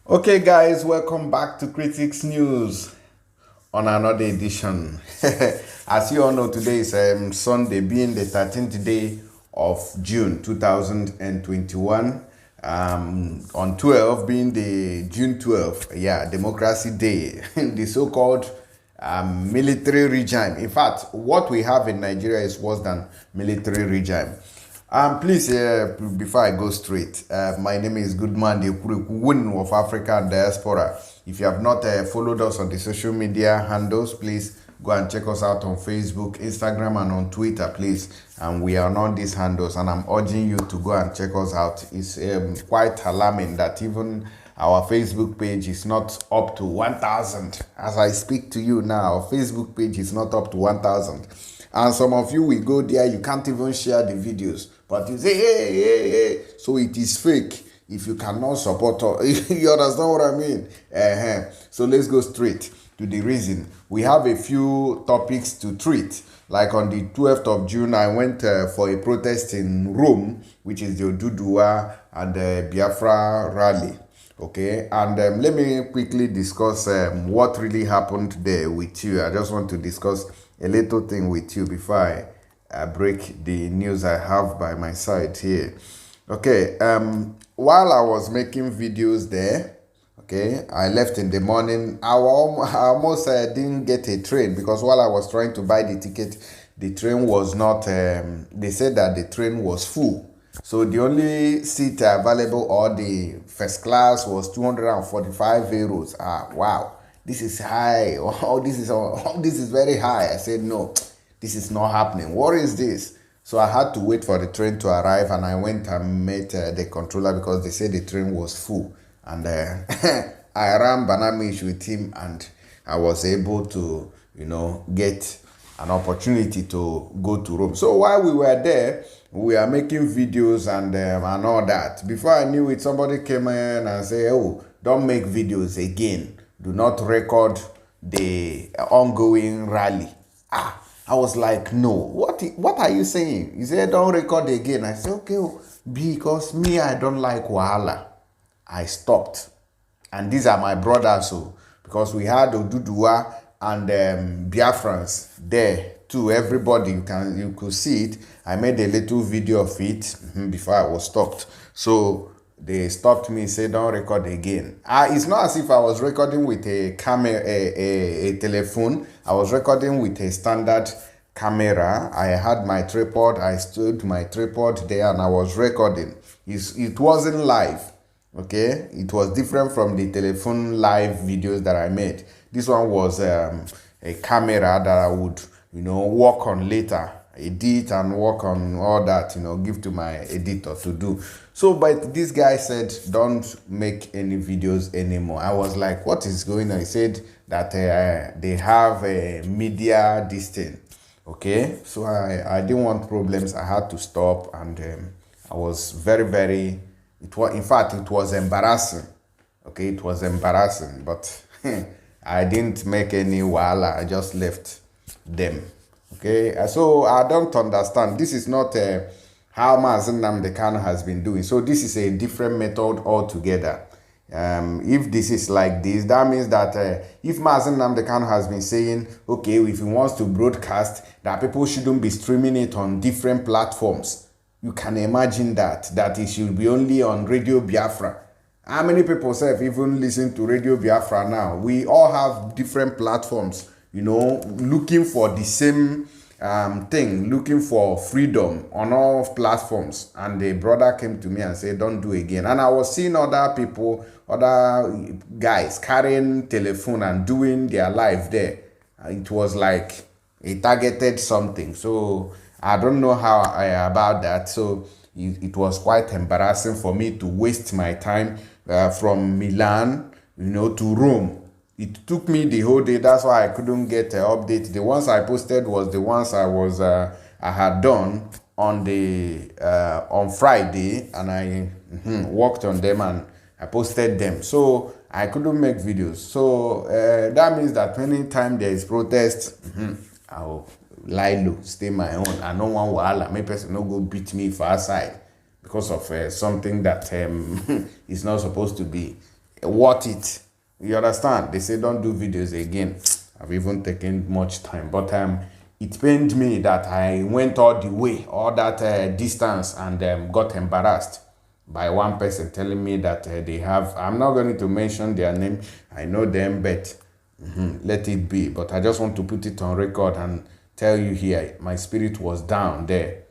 Okay, guys, welcome back to Critics News on another edition. As you all know, today is Sunday, being the 13th day of June 2021. On 12 being the June 12th, Democracy Day, the so-called military regime. In fact, what we have in Nigeria is worse than military regime. Please, before I go straight, my name is Gunmèn, the Queen of Africa and Diaspora. If you have not followed us on the social media handles, please go and check us out on Facebook, Instagram, and on Twitter, please. And we are on these handles, and I'm urging you to go and check us out. It's quite alarming that even our Facebook page is not up to 1,000. As I speak to you now, our Facebook page is not up to 1,000. And some of you will go there, you can't even share the videos. But you say, hey. So it is fake if you cannot support us. You understand what I mean? So let's go straight to the reason. We have a few topics to treat. Like on the 12th of June, I went for a protest in Rome, which is the Oduduwa and Biafra rally. Okay, and let me quickly discuss what really happened there with you. I just want to discuss a little thing with you before I break the news I have by my side here. Okay, while I was making videos there, okay, I left in the morning. I almost didn't get a train because while I was trying to buy the ticket, the train was not, they said that the train was full. So the only seat available or the first class was 245 euros. Wow, this is high. This is very high. I said no, this is not happening. What is this? So I had to wait for the train to arrive, and I went and met the controller because they said the train was full. And I ran banamish with him, and I was able to, get an opportunity to go to Rome. So while we were there, we are making videos and all that. Before I knew it, somebody came in and said, "Oh, don't make videos again. Do not record the ongoing rally." I was like, "No, what are you saying?" He said, "Don't record again." I said, "Okay, because me, I don't like Wahala." I stopped. And these are my brothers, so because we had Oduduwa and Biafrans there too. Everybody, you could see it. I made a little video of it before I was stopped. So they stopped me, said don't record again. It's not as if I was recording with a camera, a telephone. I was recording with a standard camera. I had my tripod. I stood my tripod there and I was recording. It wasn't live. Okay, it was different from the telephone live videos that I made. This one was a camera that I would, work on later, edit and work on all that, give to my editor to do. So, but this guy said, don't make any videos anymore. I was like, what is going on? He said that they have a media this thing. Okay, so I didn't want problems. I had to stop, and I was very in fact, it was embarrassing. Okay, it was embarrassing, but I didn't make any wahala. I just left them. Okay, so I don't understand. This is not how Mazi Nnamdi Kanu has been doing. So this is a different method altogether. If this is like this, that means that if Mazi Nnamdi Kanu has been saying, okay, if he wants to broadcast, that people shouldn't be streaming it on different platforms. You can imagine that it should be only on Radio Biafra. How many people have even listened to Radio Biafra now? We all have different platforms, looking for the same thing, looking for freedom on all platforms. And the brother came to me and said, don't do again. And I was seeing other people, other guys carrying telephone and doing their live there. It was like a targeted something. So I don't know how about that. So it was quite embarrassing for me to waste my time from Milan, to Rome. It took me the whole day. That's why I couldn't get an update. The ones I posted was the ones I had done on on Friday, and I worked on them and I posted them. So I couldn't make videos. So that means that anytime there is protest, I'll lie low, stay my own. I don't want wahala. My person no go beat me for outside because of something that is not supposed to be worth it. You understand? They say don't do videos again. I've even taken much time, but it pained me that I went all the way, all that distance, and got embarrassed by one person telling me that they have, I'm not going to mention their name, I know them, but let it be. But I just want to put it on record and tell you here, my spirit was down there.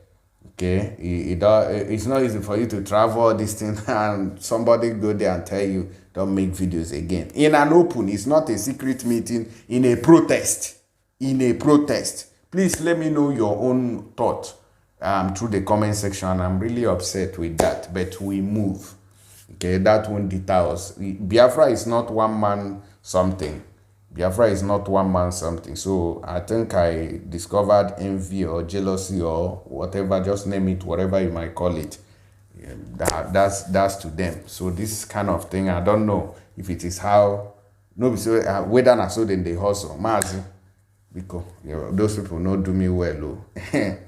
Okay, it's not easy for you to travel this thing and somebody go there and tell you don't make videos again. In an open, it's not a secret meeting, in a protest. In a protest. Please let me know your own thought through the comment section. I'm really upset with that, but we move. Okay, that won't deter us. Biafra is not one man something. Biafra is not one man something. So I think I discovered envy or jealousy or whatever, just name it, whatever you might call it. That's to them. So this kind of thing, I don't know if it is how, no, so whether or so then they hustle. Mazi, because those people not do me well.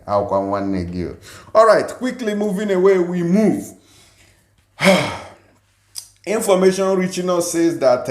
How come one negative? All right, quickly moving away, we move. Information reaching us says that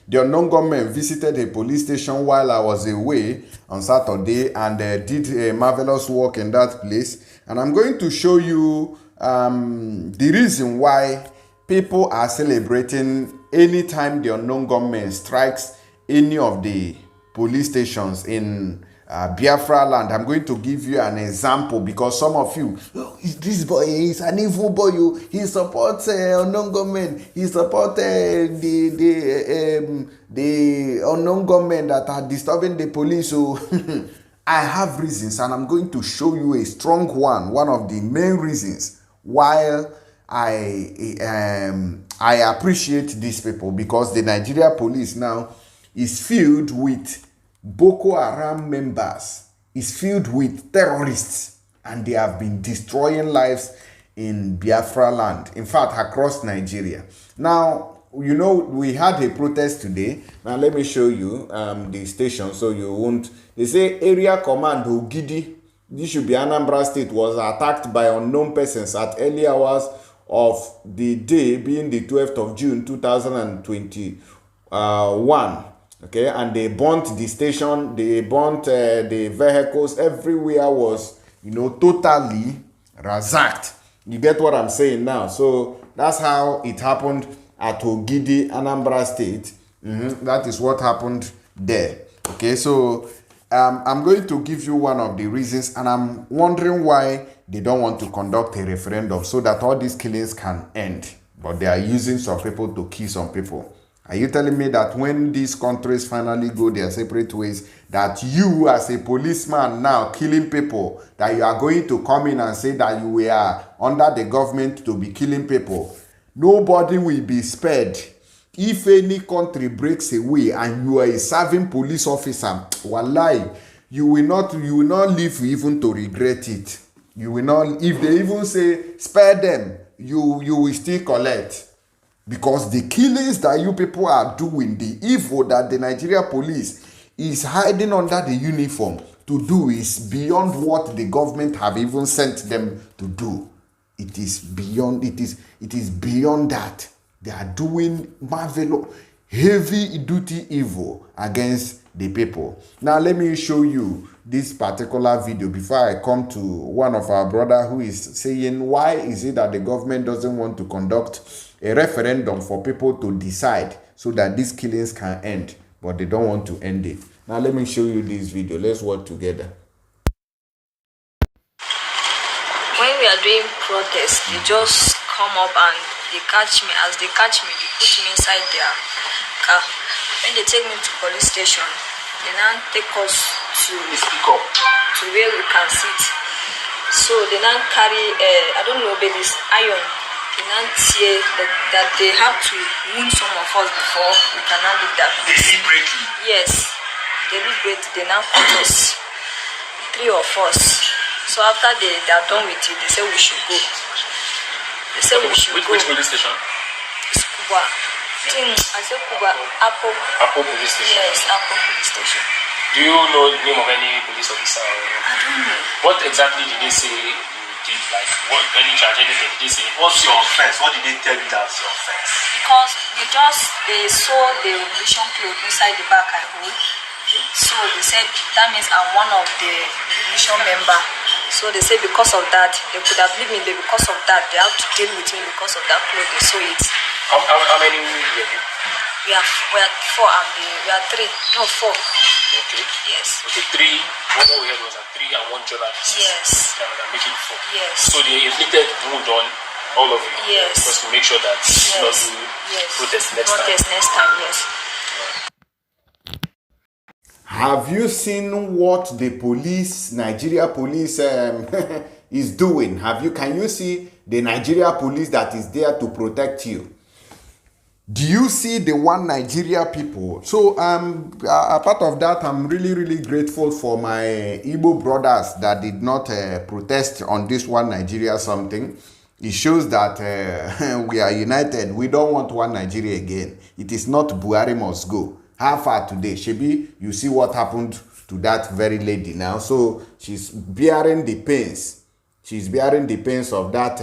the unknown gunmen visited a police station while I was away on Saturday and did marvelous work in that place. And I'm going to show you the reason why people are celebrating anytime the unknown gunmen strikes any of the police stations in Biafra land. I'm going to give you an example because some of you, oh, this boy is an evil boy. He supports unknown gunmen. He supports the unknown gunmen that are disturbing the police. So I have reasons, and I'm going to show you a strong one of the main reasons why I appreciate these people, because the Nigeria police now is filled with Boko Haram members, is filled with terrorists, and they have been destroying lives in Biafra land, in fact across Nigeria. Now, you know, we had a protest today. Now let me show you the station so you won't. They say area command Ogidi, this should be Anambra State, was attacked by unknown persons at early hours of the day, being the 12th of June 2021. Okay, and they burnt the station, they burnt the vehicles, everywhere was, you know, totally ransacked. You get what I'm saying now? So that's how it happened at Ogidi, Anambra State. That is what happened there. Okay, so I'm going to give you one of the reasons, and I'm wondering why they don't want to conduct a referendum so that all these killings can end. But they are using some people to kill some people. Are you telling me that when these countries finally go their separate ways, that you as a policeman now killing people, that you are going to come in and say that you were under the government to be killing people? Nobody will be spared. If any country breaks away and you are a serving police officer, wallahi, you will not live even to regret it. You will not, if they even say spare them, you will still collect. Because the killings that you people are doing, the evil that the Nigeria police is hiding under the uniform to do, is beyond what the government have even sent them to do. It is beyond, it is beyond that. They are doing marvelous, heavy duty evil against the people. Now let me show you this particular video before I come to one of our brother who is saying, why is it that the government doesn't want to conduct a referendum for people to decide so that these killings can end, but they don't want to end it. Now let me show you this video. Let's work together. When we are doing protests, they just come up and they catch me. As they catch me, they put me inside their car. When they take me to police station, they now take us to where we can sit. So they now carry, I don't know, babies, iron. They now say that they have to wound some of us before we can now leave that place. Deliberately? Yes, deliberately. They now put us, 3 of us. So after they are done with it, they say we should go. They say we should go. Which police station? It's Kuba. I said Kuba, Apple. Apple police station? Yes, Apple police station. Do you know the name of any police officer? I don't know. What exactly did they say you did? Like, what, any charge, anything? Did they say, what's your offense? What did they tell you that's your offense? Because they saw the revolution cloth inside the bag I hold. So they said that means I'm one of the revolution member. So they said because of that, they could have leave me there because of that. They have to deal with me because of that cloth. They saw it. How many were you? We are four and we are three. No, four. Okay. Yes. Okay, three. What we had was a 3 and 1 journalist. Yes. Now they're making 4. Yes. So they inflicted wound on all of you. Yes. Just to make sure that you not do protest next time. Protest next time, yes. Have you seen what the police, Nigeria police, is doing? Can you see the Nigeria police that is there to protect you? Do you see the one Nigeria people? So apart of that, I'm really grateful for my Igbo brothers that did not protest on this one Nigeria something. It shows that we are united. We don't want one Nigeria again. It is not Buhari must go. How far today? Shebi, you see what happened to that very lady now. So she's bearing the pains. She's bearing the pains of that,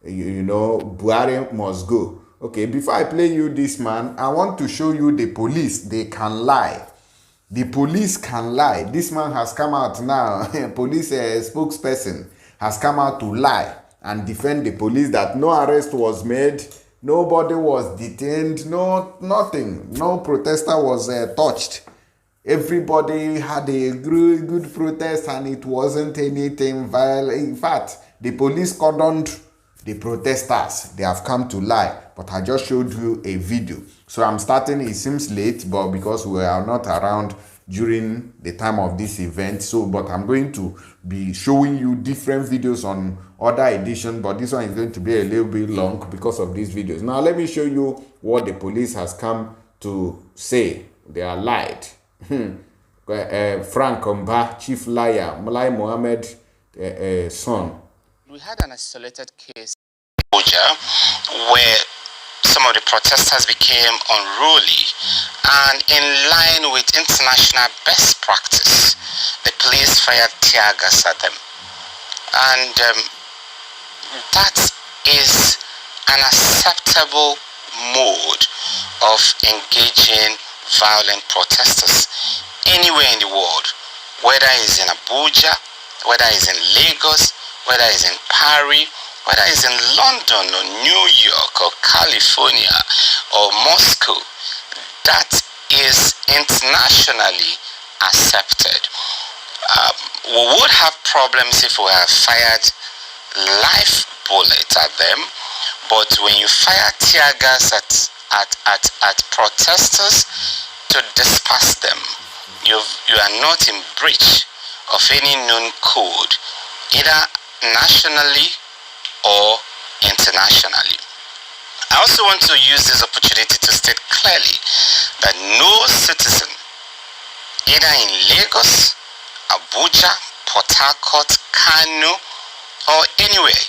Buhari must go. Okay, before I play you this, man, I want to show you the police. They can lie. The police can lie. This man has come out now. Police spokesperson has come out to lie and defend the police that no arrest was made. Nobody was detained. Nothing. No protester was touched. Everybody had a good protest and it wasn't anything violent. In fact, the police cordoned the protesters. They have come to lie. But I just showed you a video. So I'm starting, it seems late, but because we are not around during the time of this event. But I'm going to be showing you different videos on other edition, but this one is going to be a little bit long because of these videos. Now let me show you what the police has come to say. They are lied. Frank Omba, chief liar, Mulai Mohammed son. We had an isolated case in Abuja where some of the protesters became unruly, and in line with international best practice, the police fired tear gas at them. And that is an acceptable mode of engaging violent protesters anywhere in the world, whether it's in Abuja, whether it's in Lagos, whether it's in Paris, whether it's in London or New York or California or Moscow. That is internationally accepted. We would have problems if we have fired live bullets at them, but when you fire tear gas at protesters to disperse them, you are not in breach of any known code, either nationally or internationally. I also want to use this opportunity to state clearly that no citizen, either in Lagos, Abuja, Port Harcourt, Kanu, or anywhere,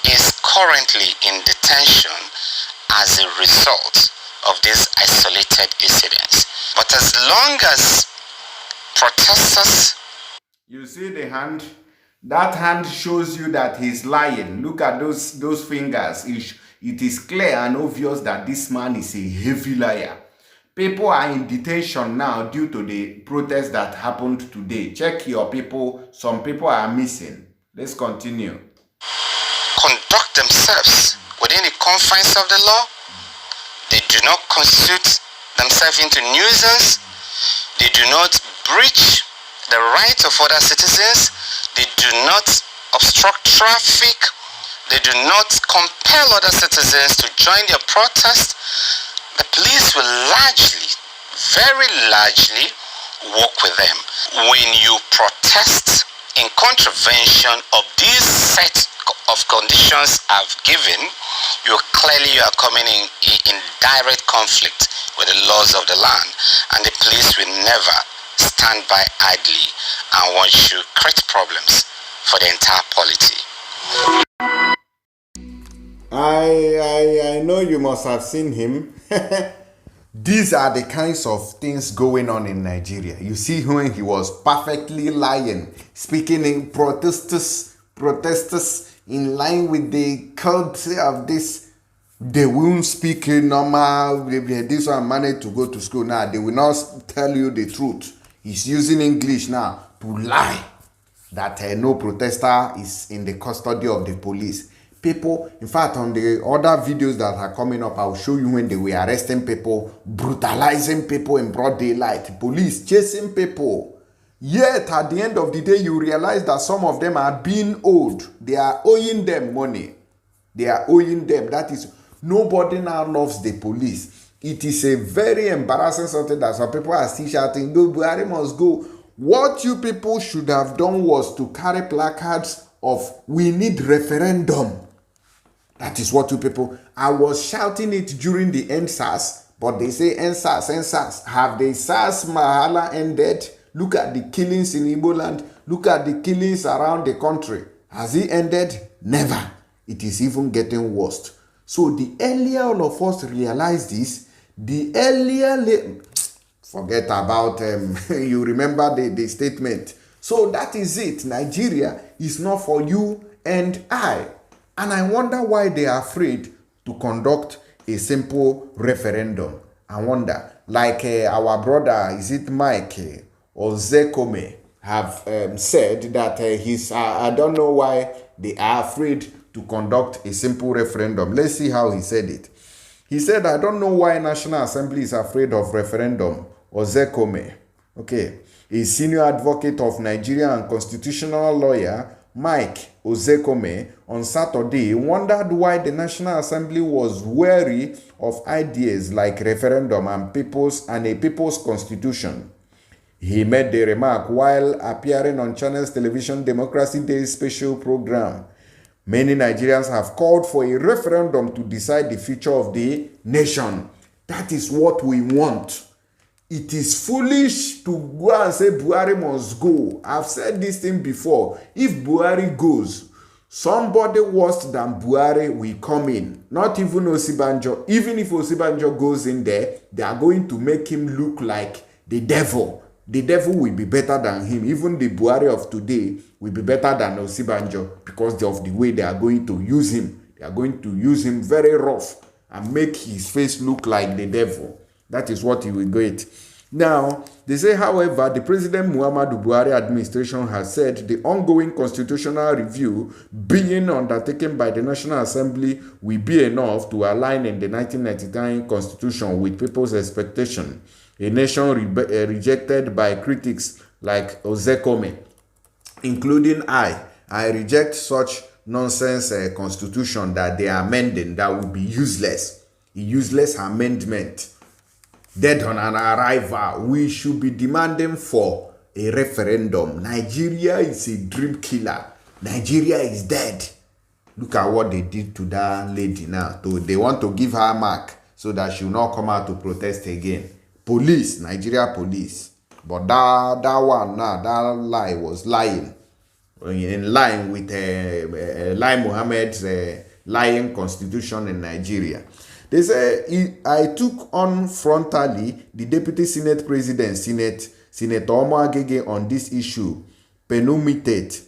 is currently in detention as a result of these isolated incidents. But as long as protesters... You see the hand? That hand shows you that he's lying. Look at those fingers. It is clear and obvious that this man is a heavy liar. People are in detention now due to the protest that happened today. Check your people. Some people are missing. Let's continue. Conduct themselves within the confines of the law. They do not constitute themselves into nuisance. They do not breach the rights of other citizens. They do not obstruct traffic. They do not compel other citizens to join their protest. The police will largely, very largely, work with them. When you protest in contravention of these set of conditions I've given, you are coming in direct conflict with the laws of the land, and the police will never stand by idly and want to create problems for the entire polity. I know you must have seen him. These are the kinds of things going on in Nigeria. You see when he was perfectly lying, speaking in protesters in line with the code of this They won't speak normal. This one managed to go to school now. They will not tell you the truth. He's using English now to lie that no protester is in the custody of the police. People, in fact, on the other videos that are coming up, I'll show you when they were arresting people, brutalizing people in broad daylight, police chasing people. Yet, at the end of the day, you realize that some of them are being owed. They are owing them money. They are owing them. That is, nobody now loves the police. It is a very embarrassing something that some people are still shouting, "Go, Buhari must go." What you people should have done was to carry placards of, "We need referendum." That is what you people. I was shouting it during the NSAS, but they say NSAS, NSAS. Have the SARS Wahala ended? Look at the killings in Igbo land. Look at the killings around the country. Has it ended? Never. It is even getting worse. So the earlier all of us realize this, the earlier... Forget about, you remember the statement. So that is it. Nigeria is not for you and I. And I wonder why they are afraid to conduct a simple referendum. I wonder, like our brother, is it Mike or Zekome, have said that I don't know why they are afraid to conduct a simple referendum. Let's see how he said it. He said, "I don't know why National Assembly is afraid of referendum." Ozekome, okay, a senior advocate of Nigeria and constitutional lawyer Mike Ozekome on Saturday wondered why the National Assembly was wary of ideas like referendum and a people's constitution. He made the remark while appearing on Channel's television Democracy Day special program. Many Nigerians have called for a referendum to decide the future of the nation. That is what we want. It is foolish to go and say Buhari must go. I've said this thing before. If Buhari goes, somebody worse than Buhari will come in. Not even Osibanjo. Even if Osibanjo goes in there, they are going to make him look like the devil. The devil will be better than him. Even the Buhari of today will be better than Osibanjo because of the way they are going to use him. They are going to use him very rough and make his face look like the devil. That is what he will get. Now, they say, however, the President Muhammadu Buhari administration has said the ongoing constitutional review being undertaken by the National Assembly will be enough to align in the 1999 constitution with people's expectation. A nation rejected by critics like Ozekome, including I reject such nonsense constitution that they are amending that will be useless. A useless amendment. Dead on an arrival, we should be demanding for a referendum. Nigeria is a dream killer. Nigeria is dead. Look at what they did to that lady now. They want to give her a mark so that she will not come out to protest again. Police, Nigeria police. But that one now, that lie was lying. In line with Lai Mohammed's lying constitution in Nigeria. They say, I took on frontally the Deputy Senate President, Senator Omo Agege, on this issue, penumitate,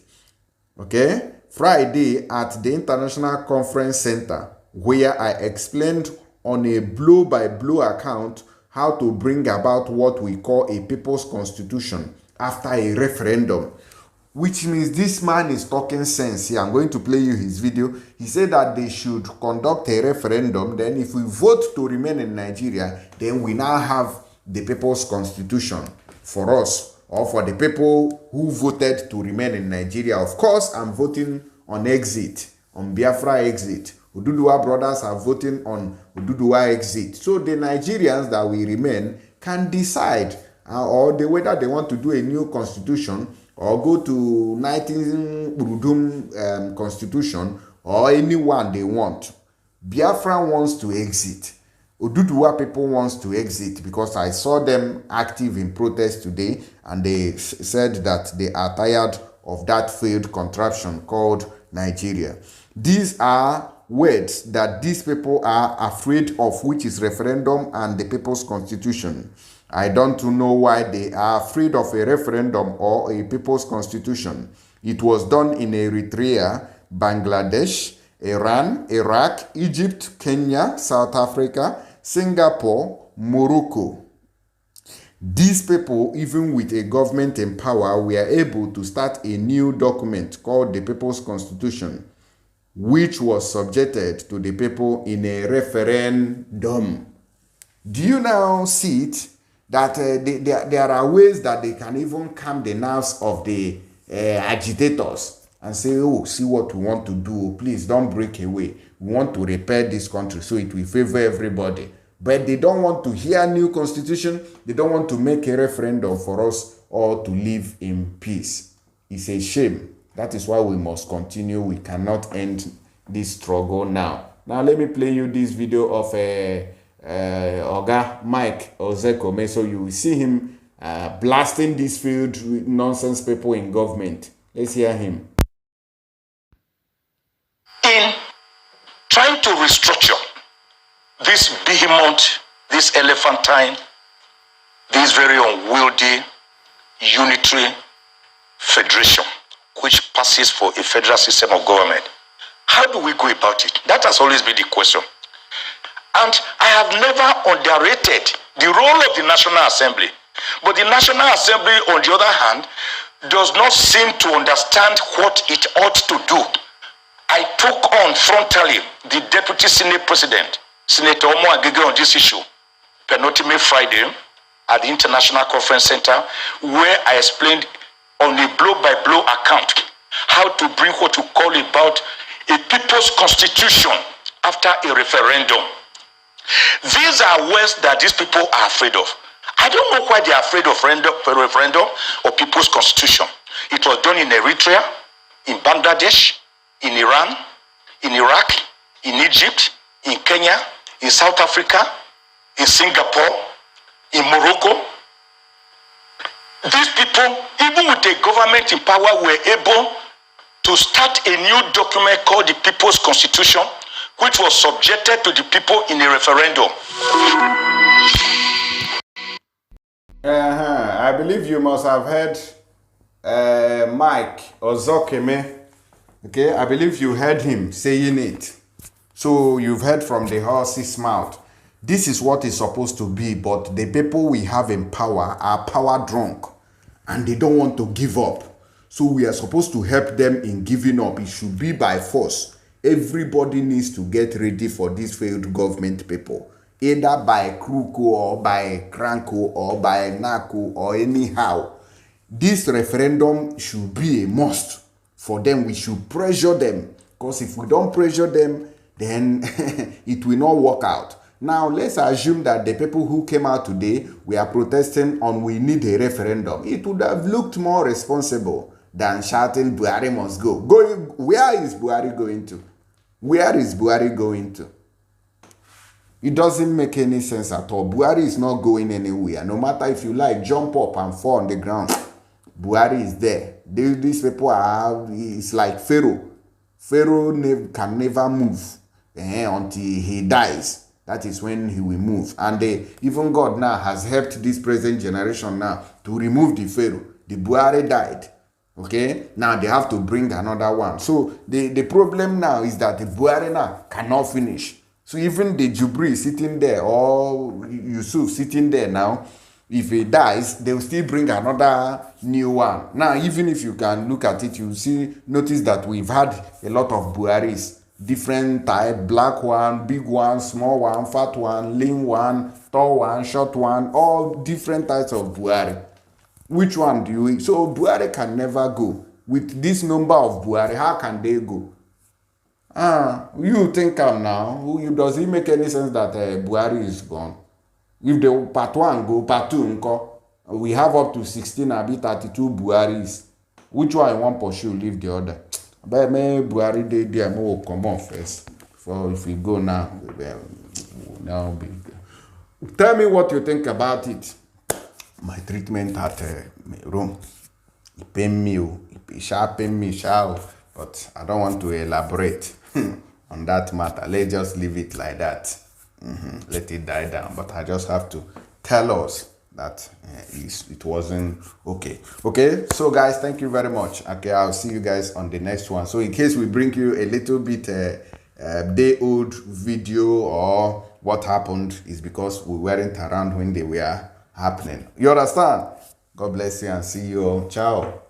okay, Friday at the International Conference Center, where I explained on a blow-by-blow account how to bring about what we call a people's constitution after a referendum. Which means this man is talking sense here. I'm going to play you his video. He said that they should conduct a referendum. Then if we vote to remain in Nigeria, then we now have the people's constitution for us, or for the people who voted to remain in Nigeria. Of course, I'm voting on exit, on Biafra exit. Oduduwa brothers are voting on Oduduwa exit. So the Nigerians that will remain can decide or whether they want to do a new constitution or go to 19 Urudum constitution or anyone they want. Biafra wants to exit. Oduduwa people wants to exit because I saw them active in protest today and they said that they are tired of that failed contraption called Nigeria. These are words that these people are afraid of, which is referendum and the people's constitution. I don't know why they are afraid of a referendum or a people's constitution. It was done in Eritrea, Bangladesh, Iran, Iraq, Egypt, Kenya, South Africa, Singapore, Morocco. These people, even with a government in power, were able to start a new document called the People's Constitution, which was subjected to the people in a referendum. Do you now see it? That there are ways that they can even calm the nerves of the agitators and say, oh, see what we want to do. Please don't break away. We want to repair this country so it will favor everybody. But they don't want to hear a new constitution. They don't want to make a referendum for us all to live in peace. It's a shame. That is why we must continue. We cannot end this struggle now. Now let me play you this video of Oga Mike Ozekome, so you will see him blasting this field with nonsense people in government. Let's hear him. In trying to restructure this behemoth, this elephantine, this very unwieldy unitary federation, which passes for a federal system of government, how do we go about it? That has always been the question. And I have never underrated the role of the National Assembly. But the National Assembly, on the other hand, does not seem to understand what it ought to do. I took on frontally the Deputy Senate President, Senator Omo Agege, on this issue, penultimate Friday at the International Conference Center, where I explained on a blow-by-blow account how to bring what we call about a people's constitution after a referendum. These are words that these people are afraid of. I don't know why they are afraid of referendum or people's constitution. It was done in Eritrea, in Bangladesh, in Iran, in Iraq, in Egypt, in Kenya, in South Africa, in Singapore, in Morocco. These people, even with the government in power, were able to start a new document called the People's Constitution, which was subjected to the people in a referendum. I believe you must have heard Mike Ozokeme. Okay, I believe you heard him saying it. So you've heard from the horse's mouth. This is what it's supposed to be, but the people we have in power are power drunk and they don't want to give up. So we are supposed to help them in giving up. It should be by force. Everybody needs to get ready for these failed government people. Either by Kruko or by Kranko or by Nako or anyhow. This referendum should be a must for them. We should pressure them. Because if we don't pressure them, then it will not work out. Now, let's assume that the people who came out today were protesting on we need a referendum. It would have looked more responsible than shouting Buhari must go. Where is Buhari going to? Where is Buhari going to? It doesn't make any sense at all. Buhari is not going anywhere. No matter if you like, jump up and fall on the ground. Buhari is there. These people are, it's like Pharaoh. Pharaoh can never move until he dies. That is when he will move. And even God now has helped this present generation now to remove the Pharaoh. The Buhari died. Okay, now they have to bring another one. So the problem now is that the Buhari now cannot finish. So even the Jubri sitting there or Yusuf sitting there now, if he dies, they will still bring another new one. Now, even if you can look at it, you see, notice that we've had a lot of Buharis, different type, black one, big one, small one, fat one, lean one, tall one, short one, all different types of Buhari. Which one do you? So Buhari can never go. With this number of Buhari, how can they go? You think now, does it make any sense that Buhari is gone? If the part 1 go, part 2 we have up to 16 or 32 Buharis. Which one you want pursue, leave the other? But maybe Buhari they will come on first. So if we go now, now tell me what you think about it. My treatment at Rome. It pain me, it sharp pain me, but I don't want to elaborate on that matter. Let's just leave it like that. Let it die down. But I just have to tell us that it wasn't okay. Okay, so guys, thank you very much. Okay, I'll see you guys on the next one. So in case we bring you a little bit day old video or what happened is because we weren't around when they were happening. You understand? God bless you and see you all. Ciao.